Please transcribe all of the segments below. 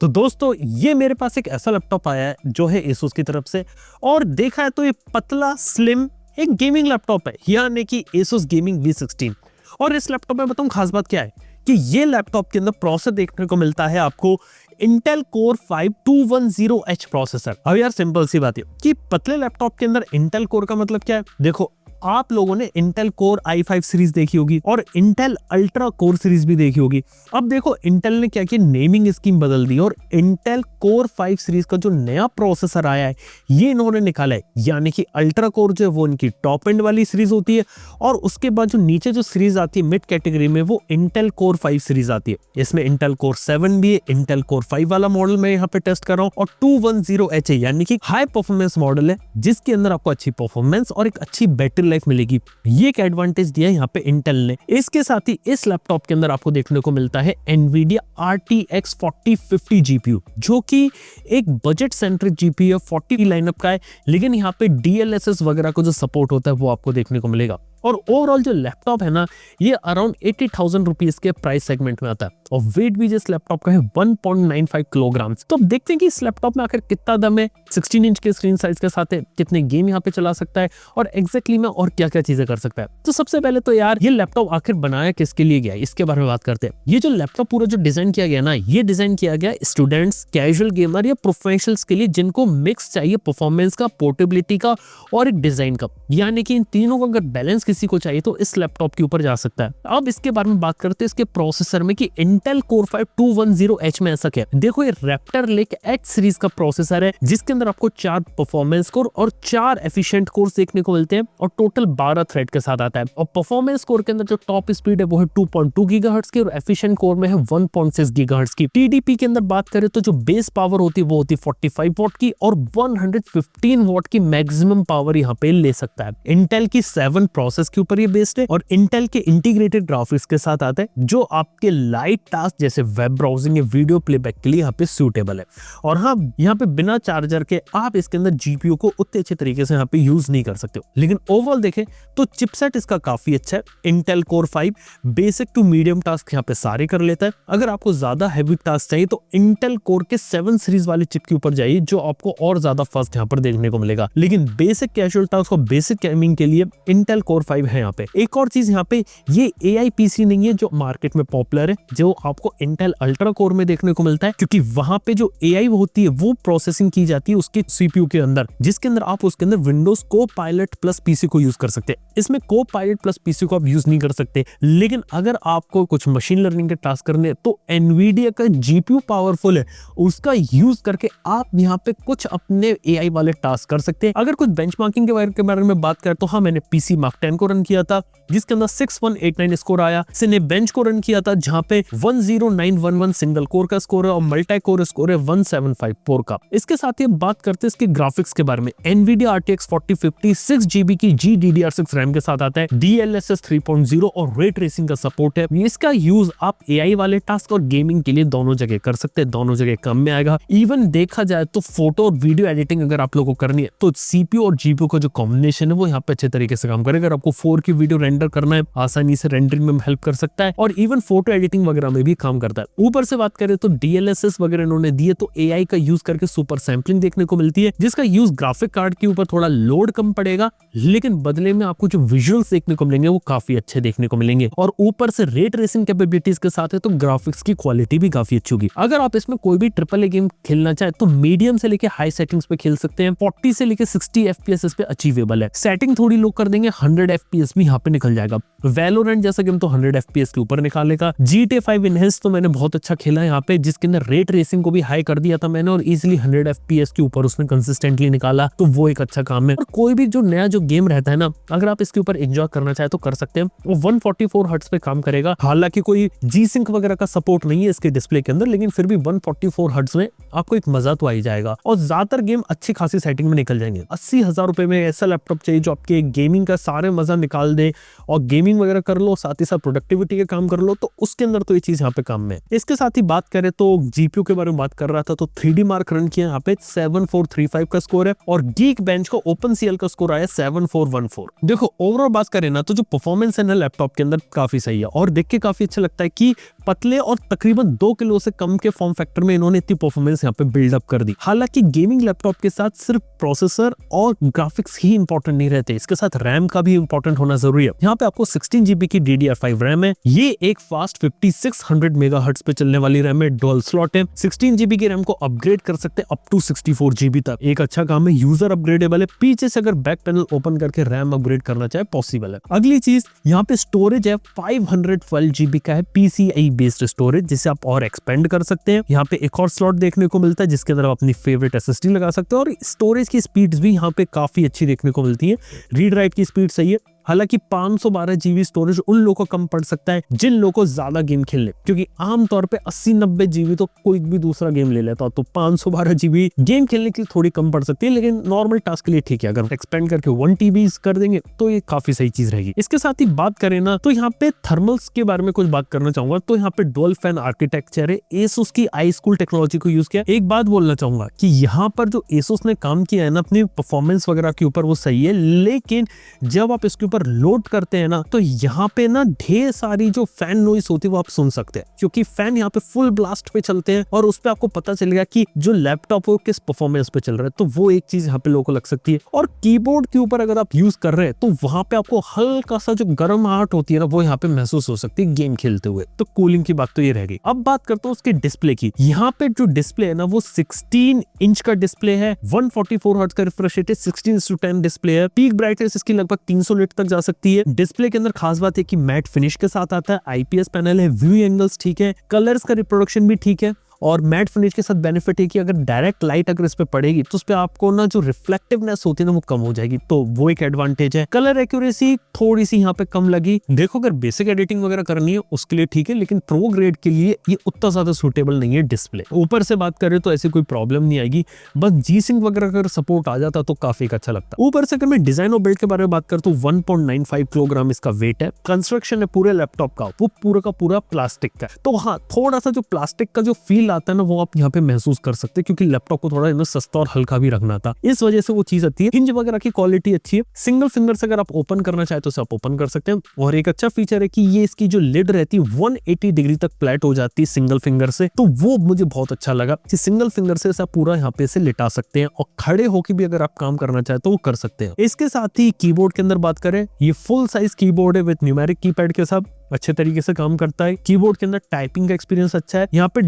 तो दोस्तों ये मेरे पास एक ऐसा लैपटॉप आया है जो है Asus की तरफ से, और देखा है तो ये पतला स्लिम एक गेमिंग लैपटॉप है, यानी कि Asus Gaming V16। और इस लैपटॉप में बताऊं खास बात क्या है कि ये लैपटॉप के अंदर प्रोसेसर देखने को मिलता है आपको Intel Core 5 210H प्रोसेसर। अब यार सिंपल सी बात है कि पतले लैपटॉप के अंदर Intel Core का मतलब क्या है। देखो, आप लोगों ने Intel Core i5 सीरीज देखी होगी और Intel Ultra Core सीरीज भी देखी होगी। अब देखो Intel ने क्या किया, नेमिंग स्कीम बदल दी और Intel Core 5 सीरीज का जो नया प्रोसेसर आया है ये इन्होंने निकाला है, यानी कि Ultra Core जो है वो इनकी टॉप एंड वाली सीरीज होती है और उसके बाद जो नीचे जो सीरीज आती है मिड कैटेगरी में वो Intel Core 5 सीरीज आती है। इसमें Intel Core 7 भी है, Intel Core 5 वाला मॉडल मैं यहाँ पे टेस्ट कर रहा हूँ और 210H है, यानी कि हाई परफॉर्मेंस मॉडल है जिसके अंदर आपको अच्छी परफॉर्मेंस और एक अच्छी बैटरी लाइफ मिलेगी। ये एक एडवांटेज दिया है यहाँ पे इंटेल ने। इसके साथ ही इस लैपटॉप के अंदर आपको देखने को मिलता है Nvidia RTX 4050 GPU, जो कि एक बजट सेंट्रिक GPU है, 40 लाइनअप का है, लेकिन यहाँ पे DLSS वगैरह को जो सपोर्ट होता है वो आपको देखने को मिलेगा। और ओवरऑल जो लैपटॉप है ना ये अराउंड 80,000 रुपीज के प्राइस सेगमेंट में आता है और वेट भी जिस लैपटॉप का है 1.95 किलोग्राम। तो अब देखते हैं कि इस लैपटॉप में आखिर कितना दम है, 16 इंच के स्क्रीन साइज के साथ है, कितने गेम यहाँ पे चला सकता है और एग्जैक्टली में और क्या क्या चीजें कर सकता है। तो सबसे पहले तो यार ये लैपटॉप आखिर बनाया किसके लिए गया है इसके बारे में बात करते हैं। ये जो लैपटॉप पूरा जो डिजाइन किया गया ना, ये डिजाइन किया गया स्टूडेंट्स, कैजुअल गेमर या प्रोफेशनल्स के लिए जिनको मिक्स चाहिए परफॉर्मेंस का, पोर्टेबिलिटी का और एक डिजाइन का, यानी कि इन तीनों का अगर बैलेंस किसी को चाहिए तो इस लैपटॉप के ऊपर जा सकता है। अब इसके बारे में बात करते हैं इसके प्रोसेसर में कि Intel Core 5 210H में ऐसा क्या है। देखो ये Raptor Lake H सीरीज का प्रोसेसर है जिसके अंदर आपको 4 परफॉर्मेंस कोर और 4 एफिशिएंट कोर देखने को मिलते हैं और टोटल 12 थ्रेड के साथ आता है। और परफॉर्मेंस कोर के अंदर जो टॉप स्पीड है वो है 2.2 गीगाहर्ट्ज की और एफिशिएंट कोर में है 1.6 गीगाहर्ट्ज की। TDP के अंदर बात करें तो जो बेस पावर होती है वो होती है 45 वॉट की और 115 वॉट की मैक्सिमम पावर यहाँ पे ले सकता है। इंटेल की 7 प्रोसेस के ऊपर ये बेस्ड है और इंटेल के इंटीग्रेटेड ग्राफिक्स के साथ आता है जो आपके लाइट टास्क जैसे वेब ब्राउजिंग या वीडियो प्लेबैक के लिए यहाँ पे सूटेबल है। और हाँ, यहाँ पे बिना चार्जर के आप इसके अंदर जीपीयू को उतने अच्छे तरीके से यहाँ पे यूज नहीं कर सकते हो, लेकिन ओवरऑल देखें तो चिपसेट इसका काफी अच्छा है। Intel core 5 basic to medium task यहाँ पे सारे कर लेता है। अगर आपको ज्यादा हैवी टास्क चाहिए तो इंटेल कोर के 7 सीरीज वाले चिप के ऊपर जाइए जो आपको और ज्यादा फास्ट यहाँ पर देखने को मिलेगा, लेकिन बेसिक कैजुअल टास्क और बेसिक गेमिंग के लिए इंटेल कोर 5 है यहाँ पे। एक और चीज यहाँ पे ये AI PC नहीं है जो मार्केट में पॉपुलर है, जो आपको इंटेल अल्ट्रा कोर में देखने को मिलता है, क्योंकि वहां पे जो AI होती है वो प्रोसेसिंग की जाती है उसके CPU के अंदर, जिसके अंदर आप उसके अंदर विंडोज Copilot प्लस PC को यूज कर सकते हैं। इसमें Copilot प्लस PC को आप यूज नहीं कर सकते, लेकिन अगर आपको कुछ मशीन लर्निंग के टास्क करने तो Nvidia का GPU पावरफुल है, उसका यूज करके आप यहाँ पे कुछ अपने AI वाले टास्क कर सकते हैं। अगर कुछ बेंचमार्किंग के बारे में बात करें तो हाँ, मैंने PC Mark 10 को रन किया था जिसके अंदर 6189 स्कोर आया। सिने बेंच को रन किया था जहां पे 10911 सिंगल कोर का स्कोर है और मल्टी कोर स्कोर है 1754 का। इसके साथ ही बात करते हैं इसके ग्राफिक्स के बारे में। Nvidia RTX 4050 6GB की GDDR6 रैम के साथ आता है, DLSS 3.0 और रे ट्रेसिंग का सपोर्ट है। इसका यूज आप AI वाले टास्क और गेमिंग के लिए दोनों जगह कर सकते हैं, दोनों जगह कम में आएगा। इवन देखा जाए तो फोटो और वीडियो एडिटिंग अगर आप लोगों को करनी है तो CPU और GPU का जो कॉम्बिनेशन है वो यहाँ पे अच्छे तरीके से काम करेगा। अगर आपको 4K वीडियो रेंडर करना है आसानी से रेंडरिंग में हेल्प कर सकता है और इवन फोटो एडिटिंग वगैरह में भी काम करता है। ऊपर से बात करें तो DLSS वगैरह इन्होंने दिए तो AI का यूज करके सुपर सैंपलिंग देखने को मिलती है, जिसका यूज ग्राफिक कार्ड के ऊपर थोड़ा लोड कम पड़ेगा, लेकिन बदले में आपको जो विजुअल्स देखने को मिलेंगे वो काफी अच्छे देखने को मिलेंगे। और ऊपर से रे ट्रेसिंग कैपेबिलिटीज के साथ है तो ग्राफिक्स की क्वालिटी भी काफी अच्छी होगी। अगर आप इसमें कोई भी AAA गेम खेलना चाहे तो मीडियम से लेके हाई सेटिंग्स पे खेल सकते हैं। 40 से लेके 60 FPS इस पे अचीवेबल है। सेटिंग थोड़ी लो कर देंगे 100 FPS भी यहाँ पे निकल जाएगा। वैलोरेंट जैसा गेम तो 100 FPS के ऊपर निकालेगा। GTA 5 इनहेंस तो मैंने बहुत अच्छा खेला यहाँ पे, जिसके अंदर रे ट्रेसिंग को भी हाई कर दिया था मैंने और इजीली 100 FPS के ऊपर उसने कंसिस्टेंटली निकाला, तो वो एक अच्छा काम है। और कोई भी जो नया जो गेम रहता है ना, अगर आप इसके ऊपर एंजॉय करना चाहे तो कर सकते हैं। वो 144 हर्ट्ज पे काम करेगा, हालांकि कोई G-Sync वगैरह का सपोर्ट नहीं है इसके डिस्प्ले के अंदर, लेकिन फिर भी 144 हर्ट्ज में आपको एक मजा तो आ ही जाएगा और ज्यादातर गेम अच्छी खासी सेटिंग में निकल जाएंगे। 80,000 रुपए में ऐसा लैपटॉप चाहिए जो आपके गेमिंग का सारे मजा निकाल दे और गेमिंग वगैरह कर लो, साथ ही साथ प्रोडक्टिविटी के काम कर लो, तो उसके अंदर तो ये चीज यहाँ पे काम में है। इसके साथ ही बात करें तो जीपीयू के बारे में बात कर रहा था, तो 3D मार्क रन किया यहाँ पे 7435 का स्कोर है और गीक बेंच का OpenCL का स्कोर आया 7414। देखो ओवरऑल बात करें ना तो जो परफॉर्मेंस है ना लैपटॉप के अंदर काफी सही है और देख के काफी अच्छा लगता है कि पतले और तकरीबन 2 किलो से कम के फॉर्म फैक्टर में इन्होंने इतनी परफॉर्मेंस यहाँ पे बिल्डअप कर दी। हालांकि गेमिंग लैपटॉप के साथ सिर्फ प्रोसेसर और ग्राफिक्स ही इंपॉर्टेंट नहीं रहते, इसके साथ रैम का भी इंपॉर्टेंट होना जरूरी है। यहाँ पे आपको 16GB की DDR5 रैम है, ये एक फास्ट 5600 मेगाहर्ट्ज पे चलने वाली रैम है, डुअल स्लॉट है। 16GB की रैम को अपग्रेड कर सकते हैं अप टू 64GB तक, एक अच्छा काम है, यूजर अपग्रेडेबल है। पीछे से अगर बैक पैनल ओपन करके रैम अपग्रेड करना चाहे पॉसिबल है। अगली चीज यहाँ पे स्टोरेज है 512GB का है, PCIe बेस्ड स्टोरेज, जिसे आप और एक्सपेंड कर सकते हैं। यहाँ पे एक और स्लॉट देखने को मिलता है जिसके अंदर आप अपनी फेवरेट SSD लगा सकते हो और स्टोरेज की स्पीड्स भी यहाँ पे काफी अच्छी देखने को मिलती है। रीड राइट की स्पीड सही है, हालांकि 512GB स्टोरेज उन लोगों को कम पड़ सकता है जिन लोगों को ज्यादा गेम खेलने, क्योंकि आमतौर पे 80-90GB तो कोई भी दूसरा गेम ले लेता, तो 512GB गेम खेलने के लिए थोड़ी कम पड़ सकती है, लेकिन नॉर्मल टास्क के लिए ठीक है। अगर एक्सपेंड करके 1TB कर देंगे तो ये काफी सही चीज रहेगी। इसके साथ ही बात करें ना तो यहाँ पे थर्मल्स के बारे में कुछ बात करना चाहूंगा। तो यहाँ पे डुअल फैन आर्किटेक्चर है, एसुस की iSchool टेक्नोलॉजी को यूज किया। एक बात बोलना चाहूंगा कि यहाँ पर जो एसुस ने काम किया है ना अपनी परफॉर्मेंस वगैरह के ऊपर, वो सही है, लेकिन जब आप इसके ऊपर लोड करते हैं ना तो यहाँ पे ना ढेर सारी जो फैन नॉइस होती है वो आप सुन सकते हैं, क्योंकि फैन यहाँ पे फुल ब्लास्ट पे चलते हैं और उस पे आपको पता चलेगा कि जो लैपटॉप वो किस परफॉर्मेंस पे चल रहा है, तो वो एक चीज यहाँ पे लोगों को लग सकती है। और कीबोर्ड के ऊपर अगर आप यूज कर रहे हैं तो वहां पे आपको हल्का सा जो गर्माहट होती है ना वो यहाँ पे महसूस हो सकती है गेम खेलते हुए, तो कूलिंग की बात तो ये रहेगी। अब बात करते हैं उसके डिस्प्ले की। यहाँ पे जो डिस्प्ले है ना वो 16 इंच का डिस्प्ले है, 144 हर्ट्ज का रिफ्रेश रेट है, 16:10 डिस्प्ले है, पीक ब्राइटनेस इसकी लगभग 300 निट तक जा सकती है। डिस्प्ले के अंदर खास बात है कि मैट फिनिश के साथ आता है, IPS पैनल है, व्यू एंगल्स ठीक है, कलर्स का रिप्रोडक्शन भी ठीक है और मैट फिनिश के साथ बेनिफिट है कि अगर डायरेक्ट लाइट अगर इस पे पड़ेगी तो उस पे आपको ना जो रिफ्लेक्टिवनेस होती है ना वो कम हो जाएगी, तो वो एक एडवांटेज है। कलर एक्यूरेसी थोड़ी सी यहाँ पे कम लगी। देखो अगर बेसिक एडिटिंग वगैरह करनी है उसके लिए ठीक है, लेकिन प्रो ग्रेड के लिए ये उतना ज्यादा सुटेबल नहीं है डिस्प्ले। ऊपर से बात करें तो ऐसी कोई प्रॉब्लम नहीं आएगी, बस G-Sync वगैरह अगर सपोर्ट आ जाता तो काफी अच्छा लगता। ऊपर से अगर मैं डिजाइन और बिल्ड के बारे में बात करूं तो 1.95 किलोग्राम इसका वेट है। कंस्ट्रक्शन है पूरे लैपटॉप का वो पूरा का पूरा प्लास्टिक का, तो हाँ थोड़ा सा जो प्लास्टिक का जो फील आता है ना वो आप यहाँ पे महसूस कर सकते हैं, क्योंकि लैपटॉप को थोड़ा सस्ता और हल्का भी रखना था, इस वजह से वो चीज आती है। हिंज वगैरह की क्वालिटी अच्छी है, सिंगल फिंगर से अगर आप ओपन करना चाहे तो आप ओपन कर सकते हैं। और एक अच्छा फीचर है कि ये इसकी जो लिड रहती है 180 डिग्री तक फ्लैट हो जाती है सिंगल फिंगर से, तो वो मुझे बहुत अच्छा लगा कि सिंगल फिंगर से आप पूरा यहाँ पे से लिटा सकते हैं और खड़े होकर भी अगर आप काम करना चाहे तो वो कर सकते हैं। इसके साथ ही कीबोर्ड के अंदर बात करें, ये फुल साइज कीबोर्ड है विद न्यूमेरिक कीपैड के साथ, अच्छे तरीके से काम करता है। कीबोर्ड के अंदर टाइपिंग का एक्सपीरियंस अच्छा है। यहाँ पे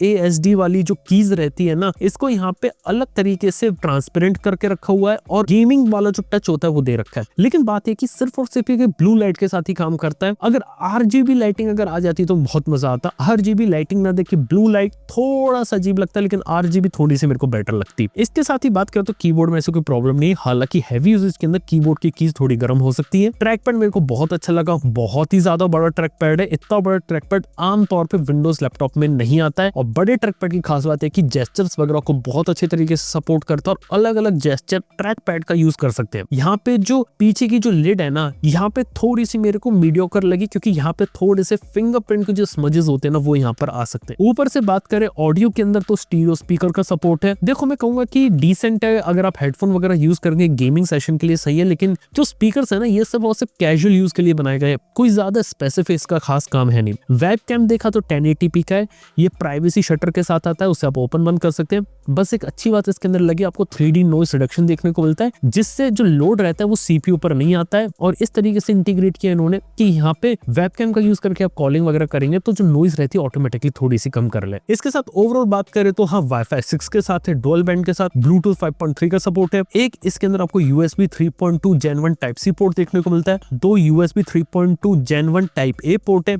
WASD वाली जो कीज रहती है ना इसको यहाँ पे अलग तरीके से ट्रांसपेरेंट करके रखा हुआ है और गेमिंग वाला जो टच होता है वो दे रखा है, लेकिन बात है कि सिर्फ और सिर्फ ये ब्लू लाइट के साथ ही काम करता है। अगर RGB लाइटिंग अगर आ जाती तो बहुत मजा आता। RGB लाइटिंग ना देखिए, ब्लू लाइट थोड़ा सा अजीब लगता है, लेकिन RGB थोड़ी सी मेरे को बेटर लगती है। इसके साथ ही बात करें तो कीबोर्ड में ऐसे कोई प्रॉब्लम नहीं, हालांकि हैवी यूजेज के अंदर कीबोर्ड की कीज थोड़ी गर्म हो सकती है। ट्रैक पैड मेरे को बहुत अच्छा लगा, बहुत ही ज्यादा बड़ा ट्रैक पैड है। इतना बड़ा ट्रैक पैड आमतौर पे विंडोज लैपटॉप में नहीं आता है और बड़े ट्रैक पैड की खास बात है कि जेस्चर्स वगैरह को बहुत अच्छे तरीके से सपोर्ट करता है और अलग अलग जेस्चर ट्रैक पैड का यूज कर सकते हैं। यहाँ पे जो पीछे की जो लिड है ना यहाँ पे थोड़ी सी मेरे को मीडियोकर लगी, क्योंकि यहाँ पे थोड़े से फिंगरप्रिंट के जो स्मजेस होते हैं ना वो यहाँ पर आ सकते हैं। ऊपर से बात करें ऑडियो के अंदर तो स्टीरियो स्पीकर का सपोर्ट है। देखो मैं कहूंगा कि डिसेंट है, अगर आप हेडफोन वगैरह यूज करेंगे गेमिंग सेशन के लिए सही है, लेकिन जो स्पीकर्स है ना ये सब सिर्फ कैजुअल यूज के लिए बनाए गए, कोई ज्यादा स्पेसिफिक इसका खास काम है नहीं। वेबकैम देखा तो 1080p का है, ये प्राइवेसी शटर के साथ आता है, उसे आप ओपन बंद कर सकते हैं। बस एक अच्छी बात इसके अंदर लगी, आपको 3D नॉइस रिडक्शन देखने को मिलता है, जिससे जो लोड रहता है वो CPU पर नहीं आता है और इस तरीके से इंटीग्रेट किया इन्होंने कि यहाँ पे वेबकैम का यूज करके आप कॉलिंग वगैरह करेंगे तो जो नॉइस रहती है ऑटोमेटिकली थोड़ी सी कम कर ले। इसके साथ ओवरऑल बात करें तो हाँ Wi-Fi 6 के साथ है, डुअल बैंड के साथ, Bluetooth 5.3 का सपोर्ट है। एक इसके अंदर आपको USB 3.2 Gen 1 Type-C पोर्ट देखने को मिलता है, 2 USB 3.2 Gen 1 type A port है,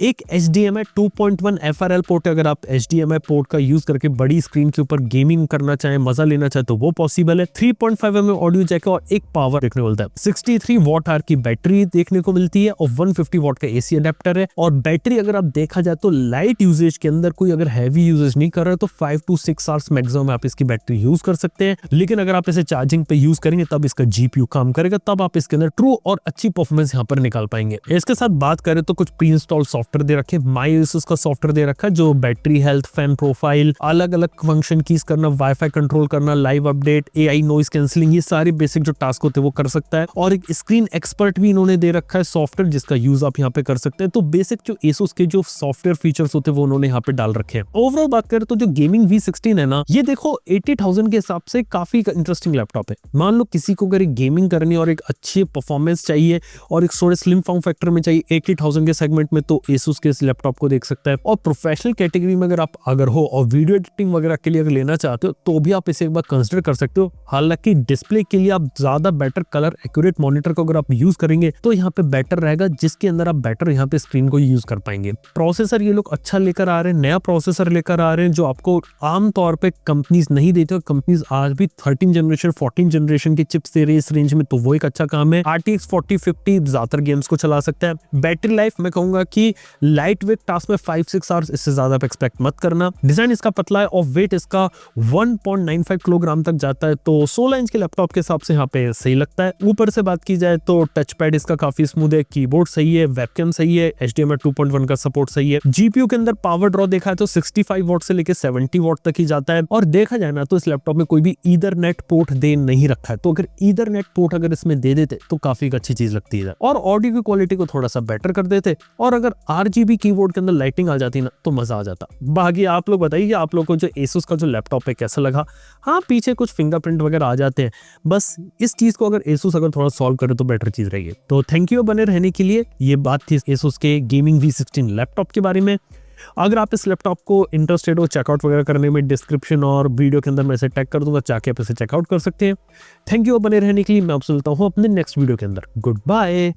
एक HDMI 2.1 FRL पोर्ट है। अगर आप HDMI पोर्ट का यूज करके बड़ी स्क्रीन के ऊपर गेमिंग करना चाहें, मजा लेना चाहे तो वो पॉसिबल है। 3.5 mm ऑडियो जैक और एक पावर देखने को मिलता है। 63 वॉट आवर की बैटरी देखने को मिलती है और 150 वॉट का AC अडेप्टर है। और बैटरी अगर आप देखा जाए तो लाइट यूजेज के अंदर कोई अगर हैवी यूजेज नहीं कर रहा है तो 5 to 6 आवर्स मैक्सिमम आप इसकी बैटरी यूज कर सकते हैं। लेकिन अगर आप इसे चार्जिंग पे यूज करेंगे तब इसका GPU काम करेगा, तब आप इसके अंदर ट्रू और अच्छी परफॉर्मेंस यहाँ पर निकाल पाएंगे। इसके साथ बात करें तो कुछ प्री इंस्टॉल सॉफ्टवेयर दे रखे, MyASUS का सॉफ्टवेयर दे रखा है जो बैटरी हेल्थ, फैन प्रोफाइल, अलग अलग फंक्शन कीज करना, वाईफाई कंट्रोल करना, live update, AI noise cancelling, ये सारे बेसिक जो टास्क होते हैं वो कर सकता है। और एक स्क्रीन एक्सपर्ट भी इन्होंने दे रखा है सॉफ्टवेयर जिसका यूज आप यहाँ पे कर सकते हैं। तो बेसिक जो ASUS के जो सॉफ्टवेयर फीचर्स होते हैं वो उन्होंने यहाँ पे डाल रखे हैं। ओवरऑल बात करें तो जो गेमिंग V16 है ना, ये देखो 80,000 के हिसाब से काफी इंटरेस्टिंग लैपटॉप है। मान लो किसी को अगर गेमिंग करनी और एक अच्छी परफॉर्मेंस चाहिए और एक थोड़े स्लिम फॉर्म फैक्टर में चाहिए 80,000 के सेगमेंट में, तो ASUS के इस लैपटॉप को देख सकता है। और प्रोफेशनल कैटेगरी में अगर हो और वीडियो एडिटिंग वगैरह के लिए अगर लेना चाहते हो तो भी आप इसे एक बार कंसिडर कर सकते हो। हालांकि डिस्प्ले के लिए आप ज्यादा बेटर कलर एक्यूरेट मॉनिटर को अगर आप यूज करेंगे तो यहाँ पे बेटर रहेगा, जिसके अंदर आप बेटर यहाँ पे स्क्रीन को यूज कर पाएंगे। प्रोसेसर ये लोग अच्छा लेकर आ रहे हैं, नया प्रोसेसर लेकर आ रहे हैं जो आपको आमतौर पे कंपनीज नहीं देते। कंपनीज आज भी 13 जनरेशन 14 जनरेशन की चिप्स दे रही है इस रेंज में, तो वो एक अच्छा काम है। RTX 4050 ज्यादातर गेम्स को चला सकता है। बैटरी लाइफ मैं कहूंगा कि लाइट वेट टास्क में 5-6 आवर्स, इससे ज्यादा आप एक्सपेक्ट मत करना। डिजाइन इसका पतला है और वेट इसका 1.95 किलोग्राम तक जाता है, तो 16 इंच के लैपटॉप के हिसाब से यहाँ पे सही लगता है। ऊपर से बात की जाए तो टच पैड इसका काफी स्मूथ है, कीबोर्ड सही है, वेबकैम सही है, HDMI 2.1 का सपोर्ट सही है। GPU के अंदर पावर ड्रॉ देखा है तो 65 वॉट से लेकर 70 वॉट तक ही जाता है। और देखा जाए ना तो इस लैपटॉप में कोई भी ईथरनेट पोर्ट दे नहीं रखा है, तो अगर ईथरनेट पोर्ट अगर इसमें दे देते तो काफी अच्छी चीज लगती है। और ऑडियो की क्वालिटी को थोड़ा सा बेटर कर देते और अगर RGB कीबोर्ड के अंदर लाइटिंग आ जाती ना तो मजा आ जाता। बाकी आप लोग बताइए आप लोग को जो ASUS का जो लैपटॉप है कैसा लगा। हाँ, पीछे कुछ फिंगरप्रिंट वगैरह आ जाते हैं, बस इस चीज को अगर ASUS अगर थोड़ा सॉल्व करे तो बेटर चीज रहेगी। तो थैंक यू बने रहने के लिए। ये बात थी ASUS के गेमिंग V16 लैपटॉप के बारे में। अगर आप इस लैपटॉप को इंटरेस्टेड हो चेकआउट वगैरह करने में, डिस्क्रिप्शन और वीडियो के अंदर मैं इसे टैग कर दूंगा, जाके आप इसे चेकआउट कर सकते हैं। थैंक यू बने रहने के लिए। मैं आपसे मिलता हूँ अपने नेक्स्ट वीडियो के अंदर। Good bye.